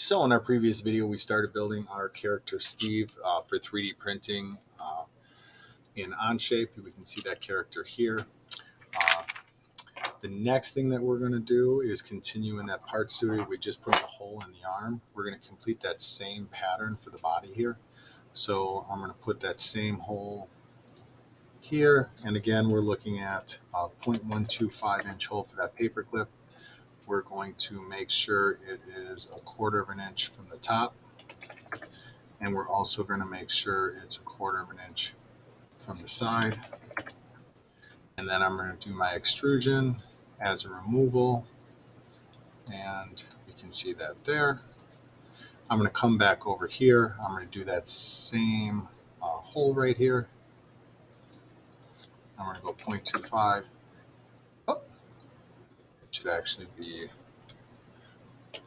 So in our previous video, we started building our character Steve for 3D printing in Onshape. We can see that character here. The next thing that we're going to do is continue in that part studio. We just put a hole in the arm. We're going to complete that same pattern for the body here. So I'm going to put that same hole here. And again, we're looking at a 0.125 inch hole for that paper clip. We're going to make sure it is 1/4 of an inch from the top. And we're also going to make sure it's 1/4 of an inch from the side. And then I'm going to do my extrusion as a removal. And you can see that there. I'm going to come back over here. I'm going to do that same hole right here. I'm going to go 0.25. Oh, it should actually be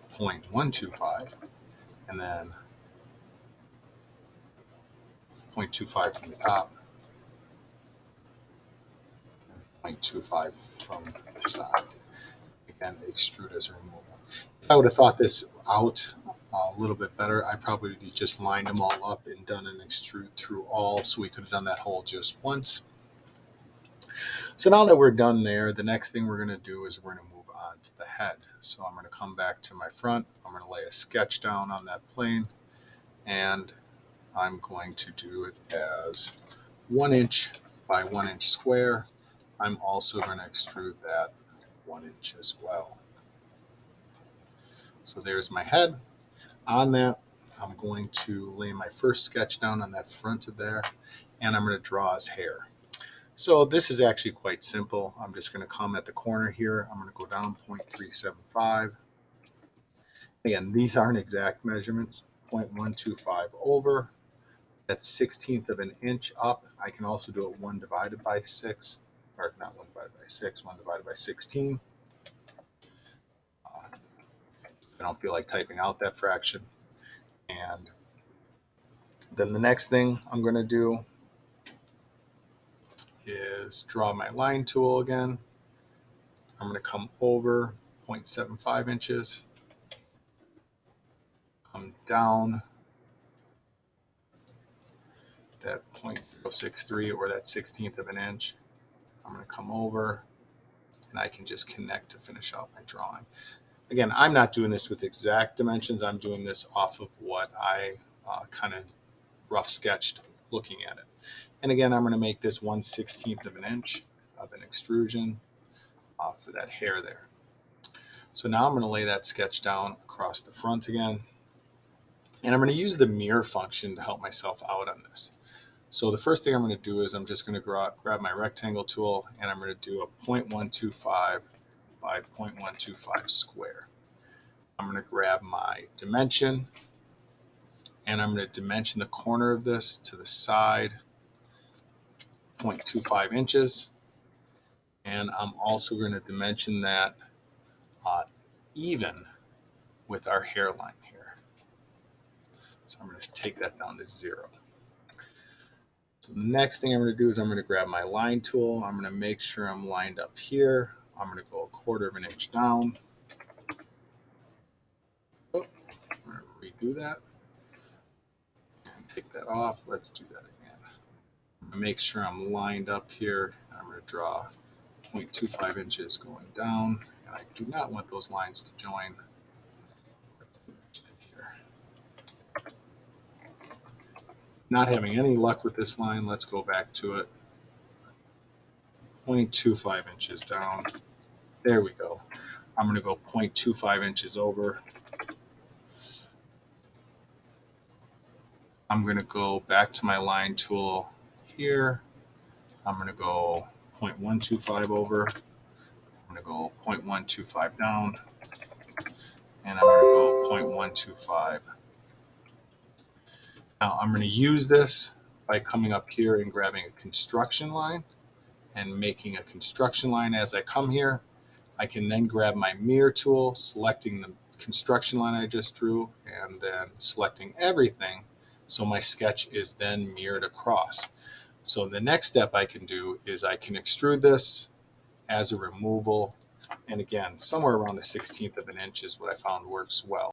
0.125. And then 0.25 from the top. 0.25 from the side. Again, extrude as a removal. If I would have thought this out a little bit better, I probably just lined them all up and done an extrude through all, so we could have done that hole just once. So now that we're done there, the next thing we're going to do is we're going to move on to the head. So I'm going to come back to my front. I'm going to lay a sketch down on that plane, and I'm going to do it as 1 inch by 1 inch square. I'm also going to extrude that 1 inch as well. So there's my head. On that, I'm going to lay my first sketch down on that front of there, and I'm going to draw his hair. So this is actually quite simple. I'm just going to come at the corner here. I'm going to go down 0.375. Again, these aren't exact measurements. 0.125 over. That's 1/16 of an inch up. I can also do it 1 divided by 6, or not 1 divided by 6, 1 divided by 16. I don't feel like typing out that fraction. And then the next thing I'm going to do is draw my line tool again. I'm going to come over 0.75 inches, come down that 0.063 or that 1/16 of an inch. I'm going to come over, and I can just connect to finish out my drawing. Again, I'm not doing this with exact dimensions. I'm doing this off of what I kind of rough sketched looking at it. And again, I'm going to make this 1/16 of an inch of an extrusion for that hair there. So now I'm going to lay that sketch down across the front again. And I'm going to use the mirror function to help myself out on this. So the first thing I'm going to do is I'm just going to grab my rectangle tool, and I'm going to do a 0.125 by 0.125 square. I'm going to grab my dimension, and I'm going to dimension the corner of this to the side 0.25 inches. And I'm also going to dimension that even with our hairline here. So I'm going to take that down to 0. So the next thing I'm going to do is I'm going to grab my line tool. I'm going to make sure I'm lined up here. I'm going to go 1/4 of an inch down. Oh, I'm going to redo that and take that off. Let's do that again. I'm going to make sure I'm lined up here. I'm going to draw 0.25 inches going down. And I do not want those lines to join. Not having any luck with this line, let's go back to it. 0.25 inches down. There we go. I'm going to go 0.25 inches over. I'm going to go back to my line tool here. I'm going to go 0.125 over. I'm going to go 0.125 down. And I'm going to go 0.125. Now I'm going to use this by coming up here and grabbing a construction line and making a construction line as I come here. I can then grab my mirror tool, selecting the construction line I just drew, and then selecting everything. So my sketch is then mirrored across. So the next step I can do is I can extrude this as a removal. And again, somewhere around the 1/16 of an inch is what I found works well.